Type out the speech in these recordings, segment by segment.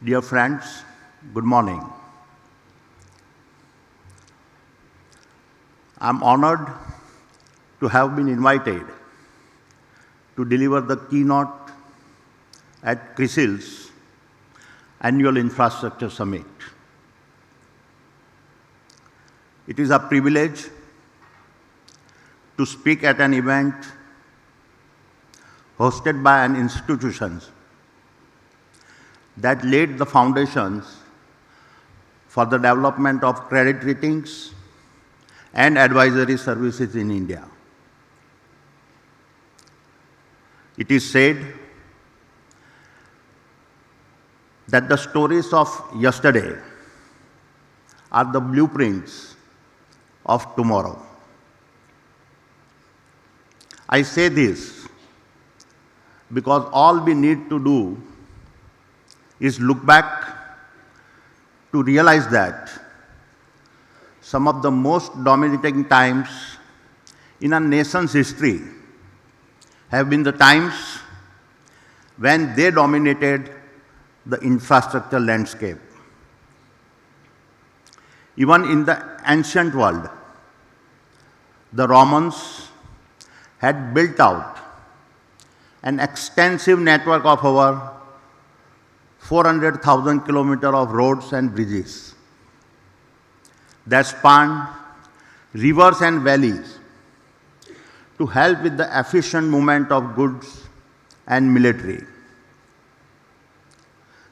Dear friends, good morning. I'm honored to have been invited to deliver the keynote at CRISIL's annual Infrastructure Summit. It is a privilege to speak at an event hosted by an institution that laid the foundations for the development of credit ratings and advisory services in India. It is said that the stories of yesterday are the blueprints of tomorrow. I say this because all we need to do is look back to realize that some of the most dominating times in a nation's history have been the times when they dominated the infrastructure landscape. Even in the ancient world, the Romans had built out an extensive network of over 400,000 kilometers of roads and bridges that spanned rivers and valleys to help with the efficient movement of goods and military.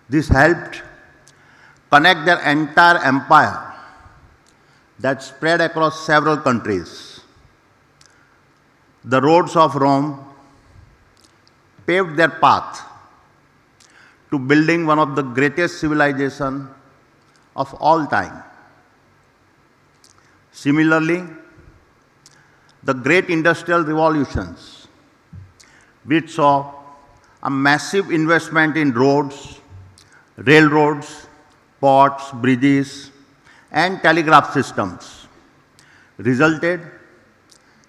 This helped connect their entire empire that spread across several countries. The roads of Rome paved their path to building one of the greatest civilizations of all time. Similarly, the great industrial revolutions, which saw a massive investment in roads, railroads, ports, bridges, and telegraph systems, resulted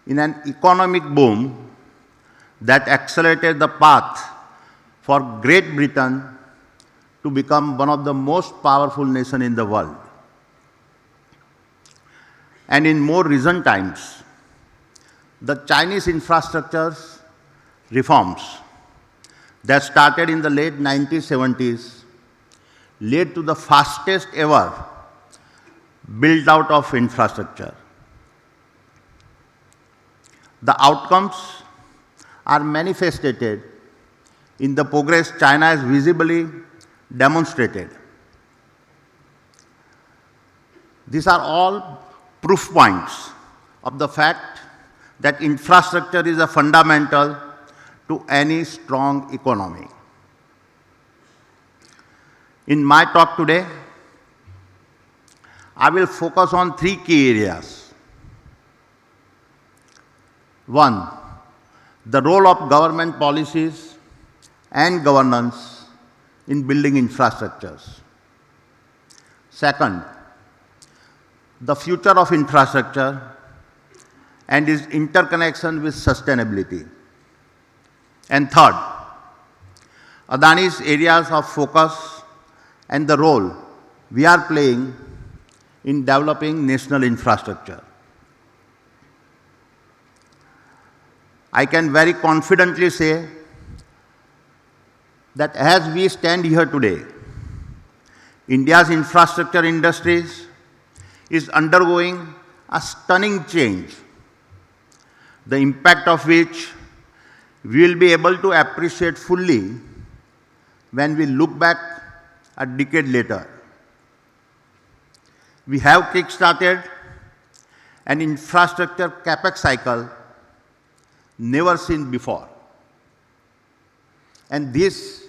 in an economic boom that accelerated the path for Great Britain to become one of the most powerful nations in the world. And in more recent times, the Chinese infrastructure reforms that started in the late 1970s led to the fastest ever build out of infrastructure. The outcomes are manifested in the progress China has visibly demonstrated. These are all proof points of the fact that infrastructure is a fundamental to any strong economy. In my talk today, I will focus on three key areas. One, the role of government policies and governance in building infrastructures. Second, the future of infrastructure and its interconnection with sustainability. And third, Adani's areas of focus and the role we are playing in developing national infrastructure. I can very confidently say that as we stand here today, India's infrastructure industries is undergoing a stunning change, the impact of which we will be able to appreciate fully when we look back a decade later. We have kick-started an infrastructure capex cycle never seen before. And this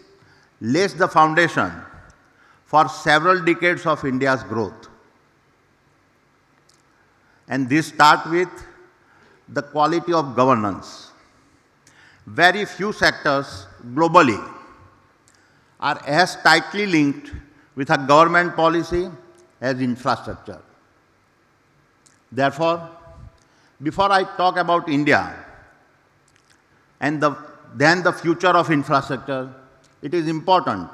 lays the foundation for several decades of India's growth. And this starts with the quality of governance. Very few sectors globally are as tightly linked with a government policy as infrastructure. Therefore, before I talk about India and then the future of infrastructure, it is important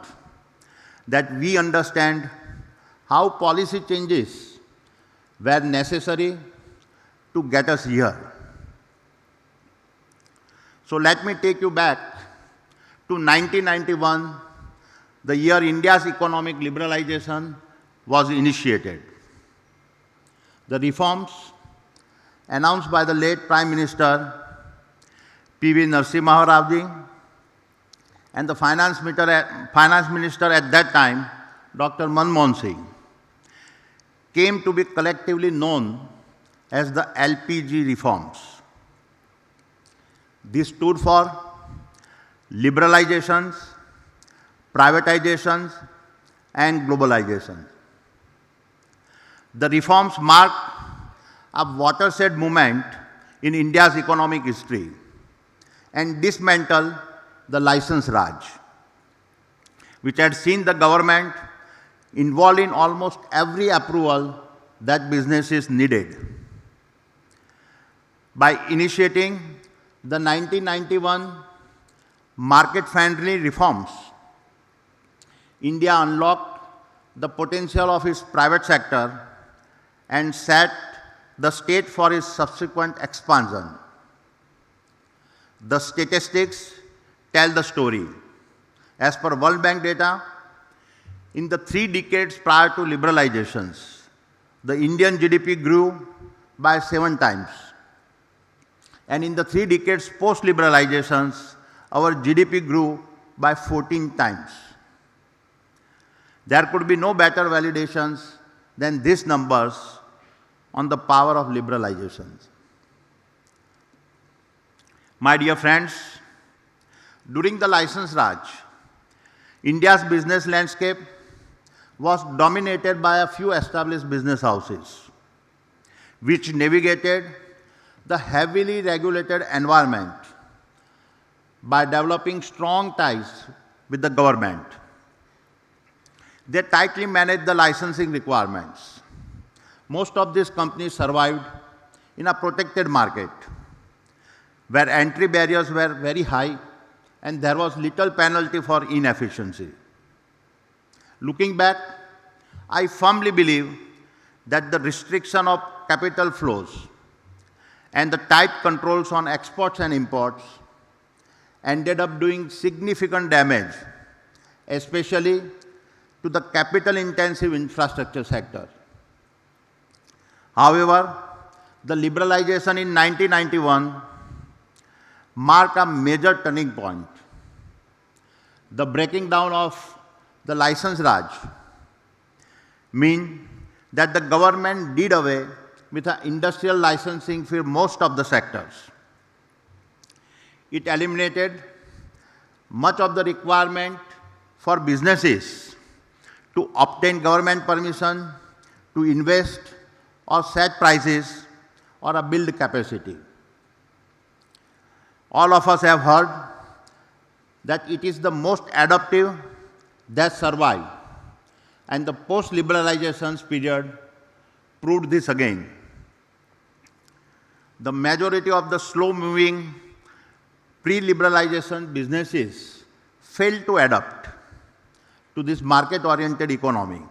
that we understand how policy changes were necessary to get us here. So let me take you back to 1991, the year India's economic liberalization was initiated. The reforms announced by the late Prime Minister P.V. Narasimha Rao ji and the Finance Minister at that time, Dr. Manmohan Singh, came to be collectively known as the LPG reforms. This stood for liberalizations, privatizations, and globalizations. The reforms marked a watershed moment in India's economic history and dismantled the license Raj, which had seen the government involved in almost every approval that businesses needed. By initiating the 1991 market-friendly reforms, India unlocked the potential of its private sector and set the stage for its subsequent expansion. The statistics tell the story. As per World Bank data, in the 3 decades prior to liberalizations, the Indian GDP grew by 7 times. And in the 3 decades post-liberalizations, our GDP grew by 14 times. There could be no better validations than these numbers on the power of liberalizations. My dear friends, during the license Raj, India's business landscape was dominated by a few established business houses, which navigated the heavily regulated environment by developing strong ties with the government. They tightly managed the licensing requirements. Most of these companies survived in a protected market where entry barriers were very high and there was little penalty for inefficiency. Looking back, I firmly believe that the restriction of capital flows and the tight controls on exports and imports ended up doing significant damage, especially to the capital-intensive infrastructure sector. However, the liberalization in 1991 marked a major turning point. The breaking down of the license Raj mean that the government did away with the industrial licensing for most of the sectors. It eliminated much of the requirement for businesses to obtain government permission, to invest or set prices or build capacity. All of us have heard that it is the most adaptive that survive, and the post-liberalizations period proved this again. The majority of the slow-moving pre-liberalization businesses failed to adapt to this market-oriented economy.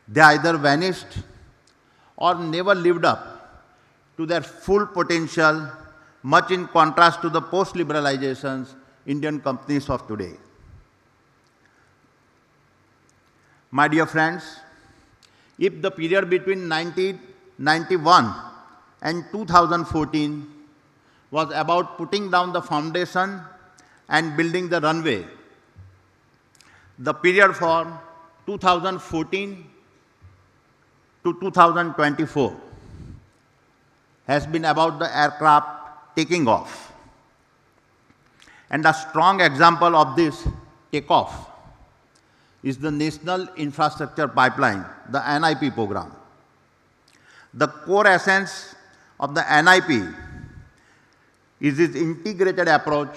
They either vanished or never lived up to their full potential, much in contrast to the post-liberalizations Indian companies of today. My dear friends, if the period between 1991 and 2014 was about putting down the foundation and building the runway, the period from 2014 to 2024 has been about the aircraft taking off. And a strong example of this takeoff is the National Infrastructure Pipeline, the NIP program. The core essence of the NIP is its integrated approach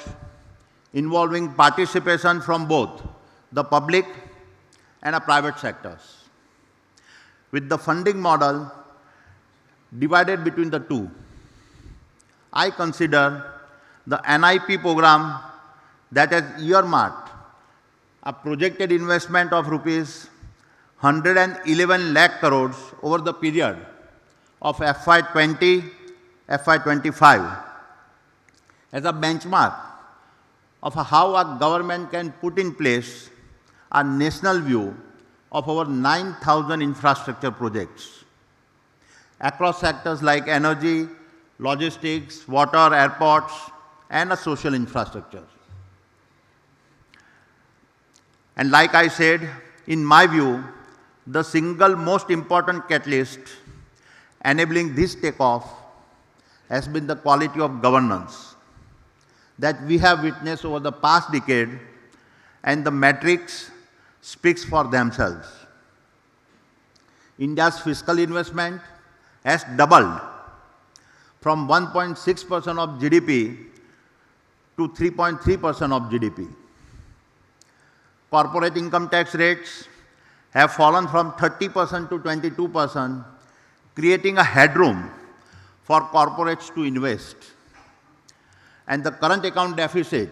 involving participation from both the public and private sectors, with the funding model divided between the two. I consider the NIP program that has earmarked a projected investment of rupees 111 lakh crores over the period of FY20, FY25 as a benchmark of how a government can put in place a national view of over 9,000 infrastructure projects across sectors like energy, logistics, water, airports, and a social infrastructure. And like I said, in my view, the single most important catalyst enabling this takeoff has been the quality of governance that we have witnessed over the past decade, and the metrics speaks for themselves. India's fiscal investment has doubled from 1.6% of GDP to 3.3% of GDP. Corporate income tax rates have fallen from 30% to 22%, creating a headroom for corporates to invest. And the current account deficit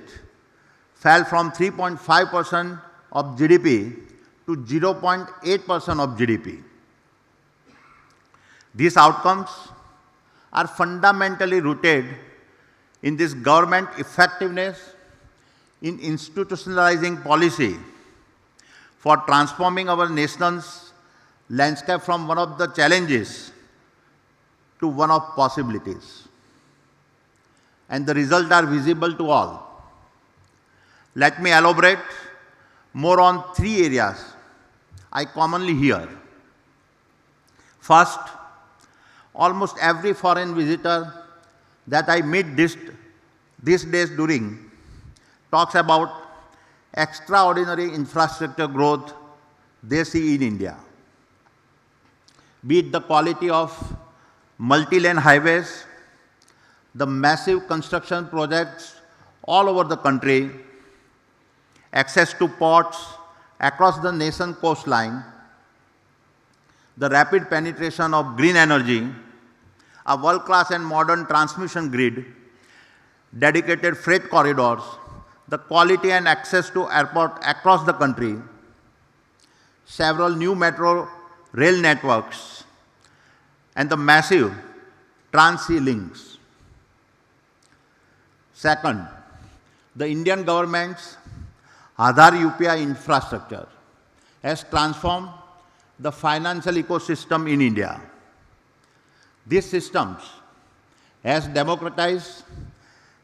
fell from 3.5% of GDP to 0.8% of GDP. These outcomes are fundamentally rooted in this government effectiveness in institutionalizing policy for transforming our nation's landscape from one of the challenges to one of possibilities. And the results are visible to all. Let me elaborate more on three areas I commonly hear. First, almost every foreign visitor that I meet these days during talks about extraordinary infrastructure growth they see in India. Be it the quality of multi-lane highways, the massive construction projects all over the country, access to ports across the nation's coastline, the rapid penetration of green energy, a world-class and modern transmission grid, dedicated freight corridors, the quality and access to airports across the country, several new metro rail networks, and the massive trans-sea links. Second, the Indian government's Aadhaar UPI infrastructure has transformed the financial ecosystem in India. These systems has democratized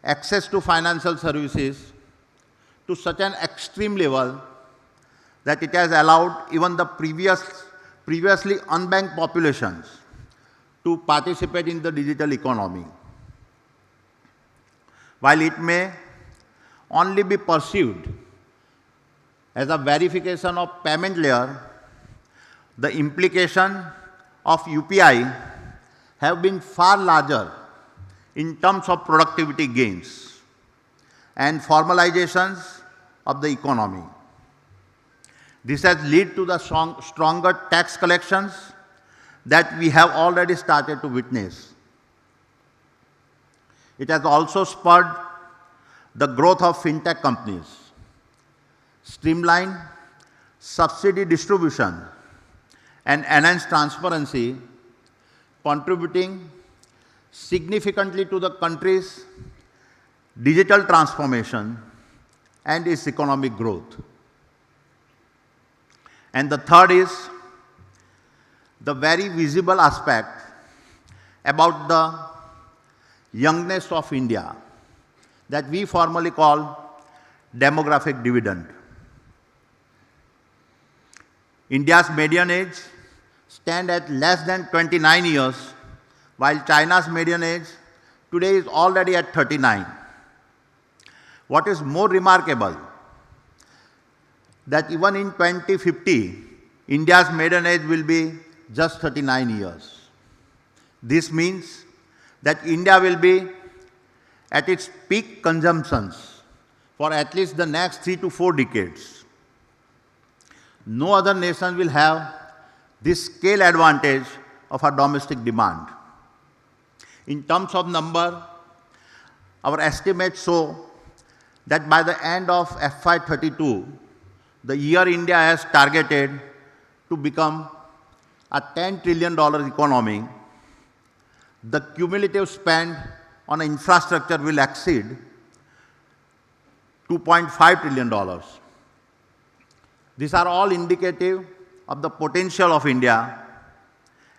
access to financial services to such an extreme level that it has allowed even the previously unbanked populations to participate in the digital economy. While it may only be perceived as a verification of payment layer, the implication of UPI have been far larger in terms of productivity gains and formalizations of the economy. This has led to the stronger tax collections that we have already started to witness. It has also spurred the growth of fintech companies, streamlined subsidy distribution, and enhanced transparency, contributing significantly to the country's digital transformation and its economic growth. And the third is the very visible aspect about the youngness of India that we formally call demographic dividend. India's median age stands at less than 29 years, while China's median age today is already at 39. What is more remarkable, that even in 2050, India's median age will be just 39 years. This means that India will be at its peak consumptions for at least the next 3 to 4 decades. No other nation will have this scale advantage of our domestic demand. In terms of number, our estimates show that by the end of FY32, the year India has targeted to become a $10 trillion economy, the cumulative spend on infrastructure will exceed $2.5 trillion. These are all indicative of the potential of India,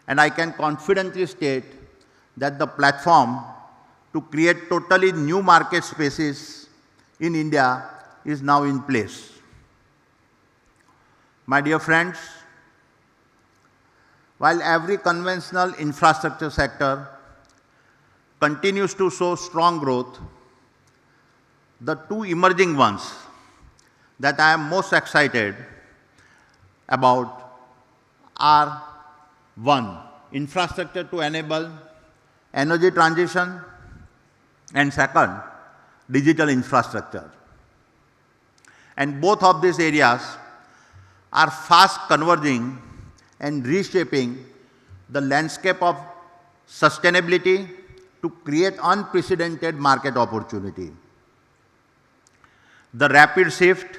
and I can confidently state that the platform to create totally new market spaces in India is now in place. My dear friends, while every conventional infrastructure sector continues to show strong growth, the two emerging ones that I am most excited about are: one, infrastructure to enable energy transition, and second, digital infrastructure. And both of these areas are fast converging and reshaping the landscape of sustainability to create unprecedented market opportunity. The rapid shift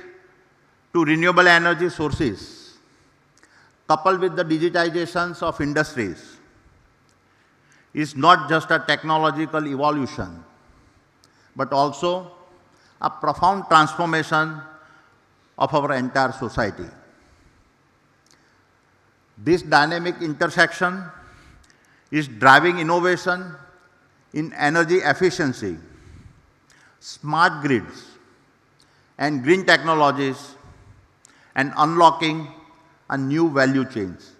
to renewable energy sources, coupled with the digitizations of industries, is not just a technological evolution, but also a profound transformation of our entire society. This dynamic intersection is driving innovation in energy efficiency, smart grids, and green technologies, and unlocking a new value chains.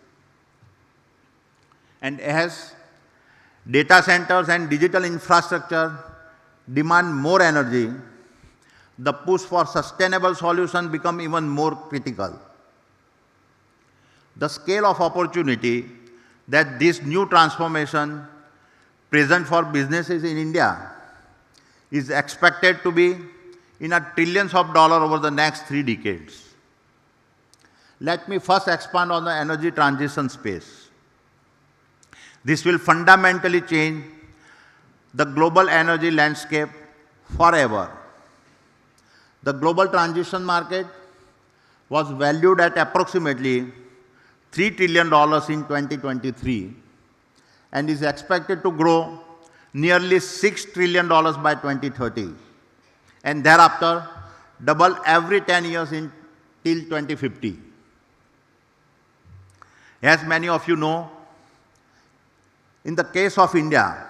And as data centers and digital infrastructure demand more energy, the push for sustainable solutions becomes even more critical. The scale of opportunity that this new transformation presents for businesses in India is expected to be in trillions of dollars over the next 3 decades. Let me first expand on the energy transition space. This will fundamentally change the global energy landscape forever. The global transition market was valued at approximately $3 trillion in 2023 and is expected to grow nearly $6 trillion by 2030, and thereafter double every 10 years till 2050. As many of you know, in the case of India,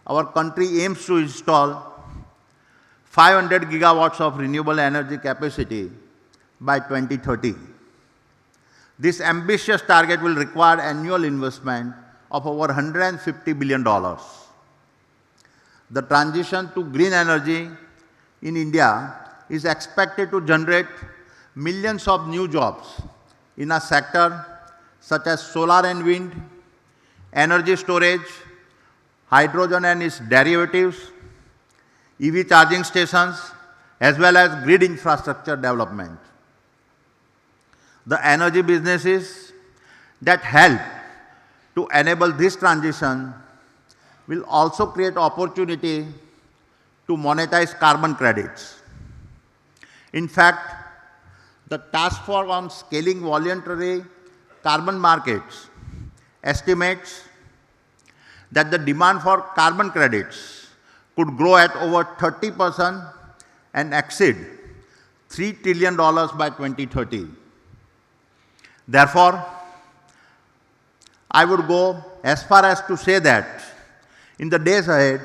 our country aims to install 500 gigawatts of renewable energy capacity by 2030. This ambitious target will require annual investment of over $150 billion. The transition to green energy in India is expected to generate millions of new jobs in a sector such as solar and wind, energy storage, hydrogen and its derivatives, EV charging stations, as well as grid infrastructure development. The energy businesses that help to enable this transition will also create opportunity to monetize carbon credits. In fact, the Task Force on Scaling Voluntary Carbon Markets estimates that the demand for carbon credits could grow at over 30% and exceed $3 trillion by 2030. Therefore, I would go as far as to say that in the days ahead,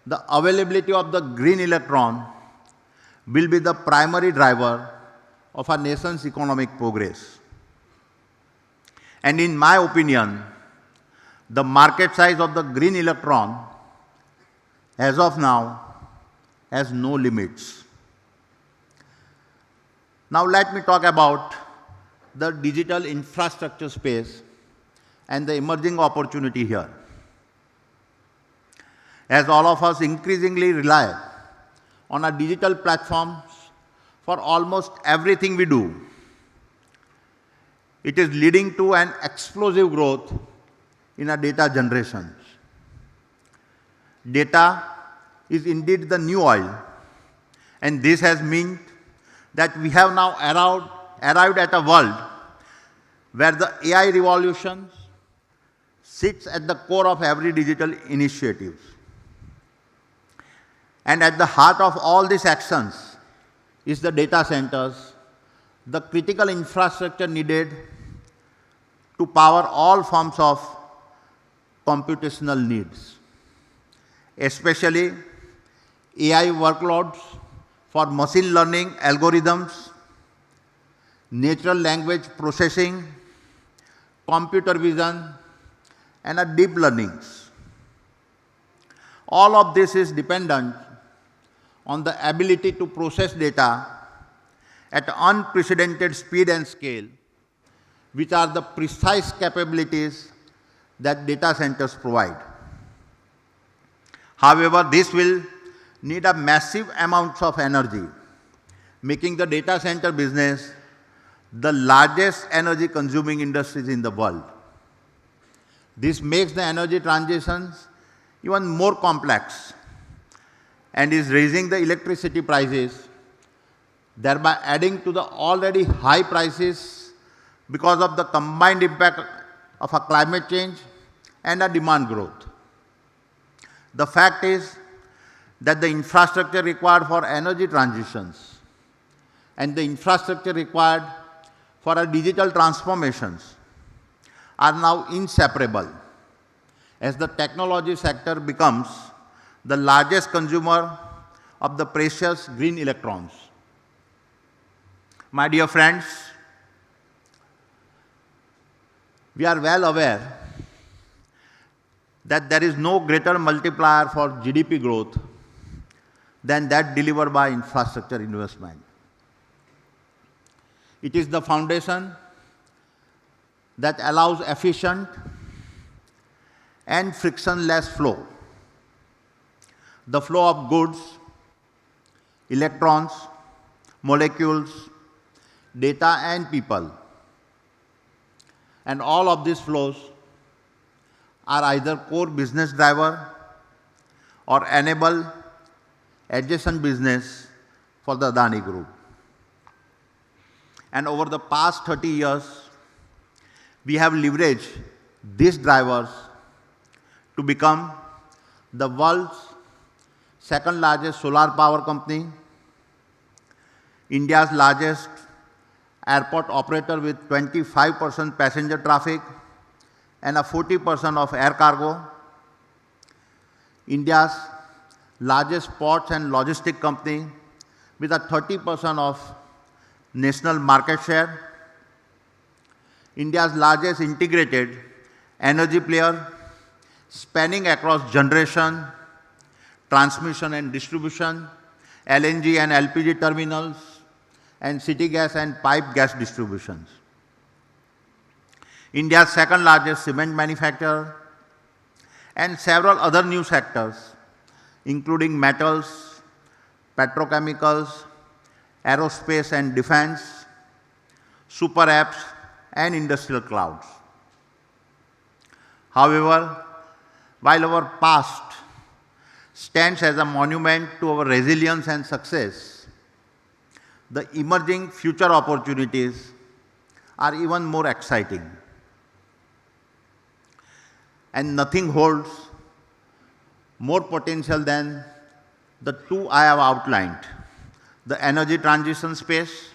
the availability of the green electron will be the primary driver of our nation's economic progress. And in my opinion, the market size of the green electron as of now has no limits. Now let me talk about the digital infrastructure space and the emerging opportunity here. As all of us increasingly rely on our digital platforms for almost everything we do, it is leading to an explosive growth in our data generation. Data is indeed the new oil, and this has meant that we have now arrived arrived at a world where the AI revolution sits at the core of every digital initiative. And at the heart of all these actions is the data centers, the critical infrastructure needed to power all forms of computational needs, especially AI workloads for machine learning algorithms, natural language processing, computer vision, and deep learnings. All of this is dependent on the ability to process data at unprecedented speed and scale, which are the precise capabilities that data centers provide. However, this will need a massive amounts of energy, making the data center business the largest energy consuming industries in the world. This makes the energy transitions even more complex and is raising the electricity prices, thereby adding to the already high prices because of the combined impact of a climate change and a demand growth. The fact is that the infrastructure required for energy transitions and the infrastructure required for our digital transformations are now inseparable as the technology sector becomes the largest consumer of the precious green electrons. My dear friends, we are well aware that there is no greater multiplier for GDP growth than that delivered by infrastructure investment. It is the foundation that allows efficient and frictionless flow. The flow of goods, electrons, molecules, data and people. And all of these flows are either core business driver or enable adjacent business for the Adani Group. And over the past 30 years, we have leveraged these drivers to become the world's second largest solar power company, India's largest airport operator with 25% passenger traffic and 40% of air cargo, India's largest ports and logistic company with 30% of national market share, India's largest integrated energy player spanning across generation, transmission and distribution, LNG and LPG terminals, and city gas and pipe gas distributions. India's second largest cement manufacturer, and several other new sectors, including metals, petrochemicals, aerospace and defense, super apps, and industrial clouds. However, while our past stands as a monument to our resilience and success, the emerging future opportunities are even more exciting. And nothing holds more potential than the two I have outlined, the energy transition space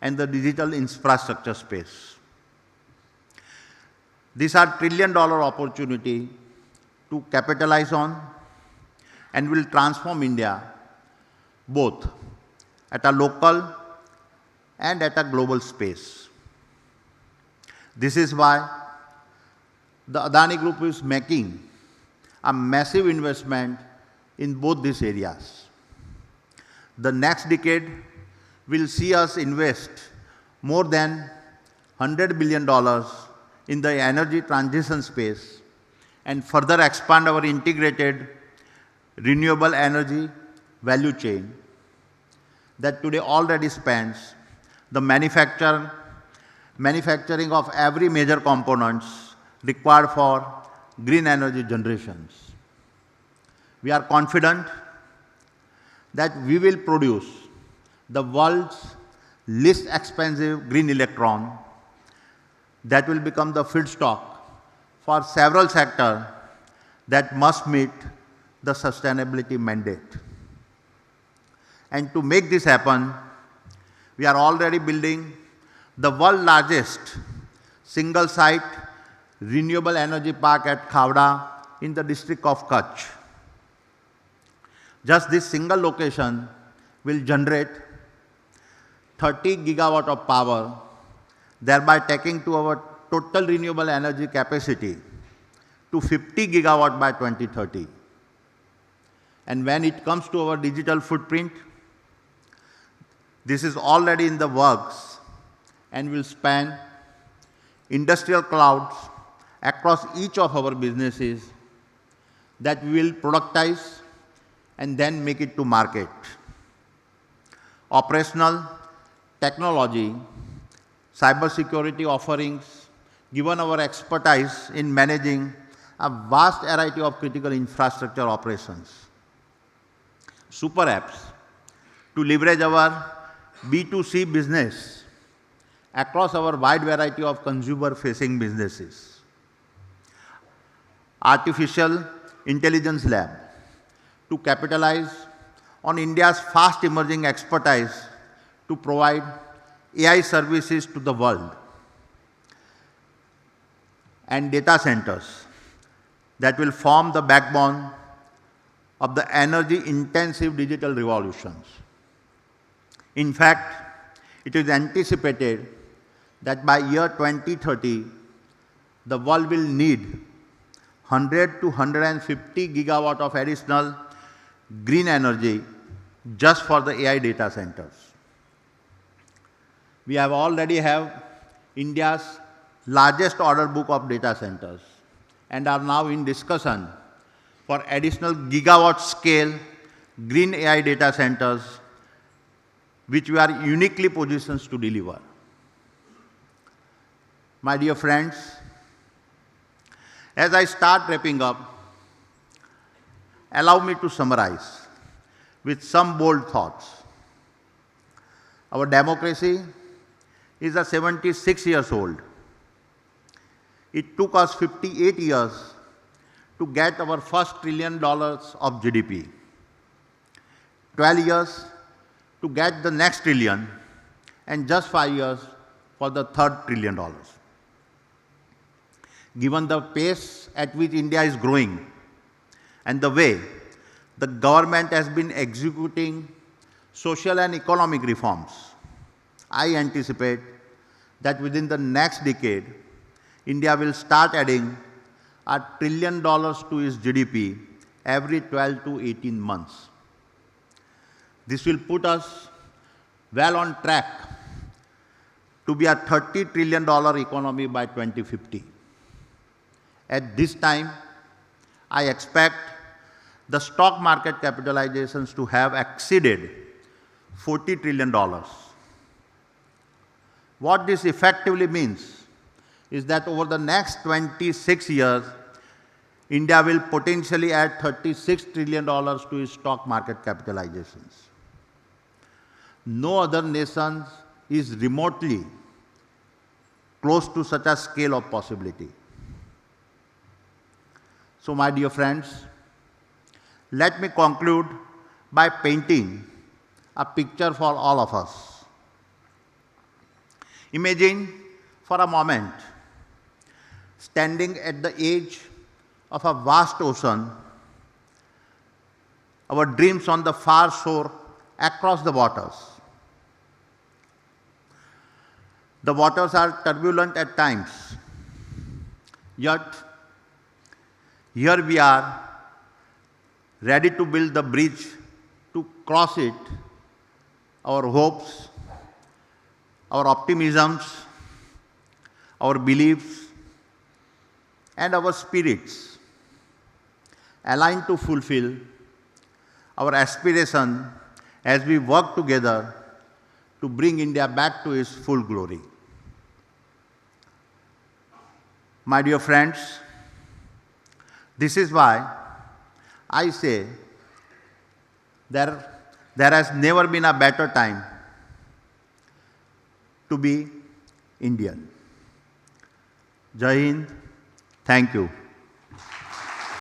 and the digital infrastructure space. These are trillion-dollar opportunities to capitalize on and will transform India both at a local and at a global space. This is why the Adani Group is making a massive investment in both these areas. The next decade will see us invest more than $100 billion in the energy transition space and further expand our integrated renewable energy value chain that today already spans the manufacturing of every major components required for green energy generations. We are confident that we will produce the world's least expensive green electron that will become the feedstock for several sectors that must meet the sustainability mandate. And to make this happen, we are already building the world's largest single-site renewable energy park at Khavda in the district of Kutch. Just this single location will generate 30 gigawatt of power, thereby taking to our total renewable energy capacity to 50 gigawatt by 2030. And when it comes to our digital footprint, this is already in the works and will span industrial clouds across each of our businesses that we will productize and then make it to market. Operational, technology, cybersecurity offerings, given our expertise in managing a vast variety of critical infrastructure operations. Super apps to leverage our B2C business across our wide variety of consumer-facing businesses. Artificial Intelligence Lab to capitalize on India's fast emerging expertise to provide AI services to the world. And data centers that will form the backbone of the energy-intensive digital revolutions. In fact, it is anticipated that by year 2030, the world will need 100 to 150 gigawatt of additional green energy just for the AI data centers. We have already have India's largest order book of data centers and are now in discussion for additional gigawatt scale green AI data centers which we are uniquely positioned to deliver. My dear friends, as I start wrapping up, allow me to summarize with some bold thoughts. Our democracy is 76 years old. It took us 58 years to get our first $1 trillion of GDP, 12 years to get the next trillion, and just 5 years for the third $1 trillion. Given the pace at which India is growing and the way the government has been executing social and economic reforms, I anticipate that within the next decade, India will start adding $1 trillion to its GDP every 12 to 18 months. This will put us well on track to be a $30 trillion economy by 2050. At this time, I expect the stock market capitalizations to have exceeded $40 trillion. What this effectively means is that over the next 26 years, India will potentially add $36 trillion to its stock market capitalizations. No other nation is remotely close to such a scale of possibility. So, my dear friends, let me conclude by painting a picture for all of us. Imagine for a moment standing at the edge of a vast ocean, our dreams on the far shore across the waters. The waters are turbulent at times, yet here we are, ready to build the bridge to cross it. Our hopes, our optimisms, our beliefs, and our spirits align to fulfill our aspiration as we work together to bring India back to its full glory. My dear friends, this is why I say there has never been a better time to be Indian. Jai Hind. Thank you.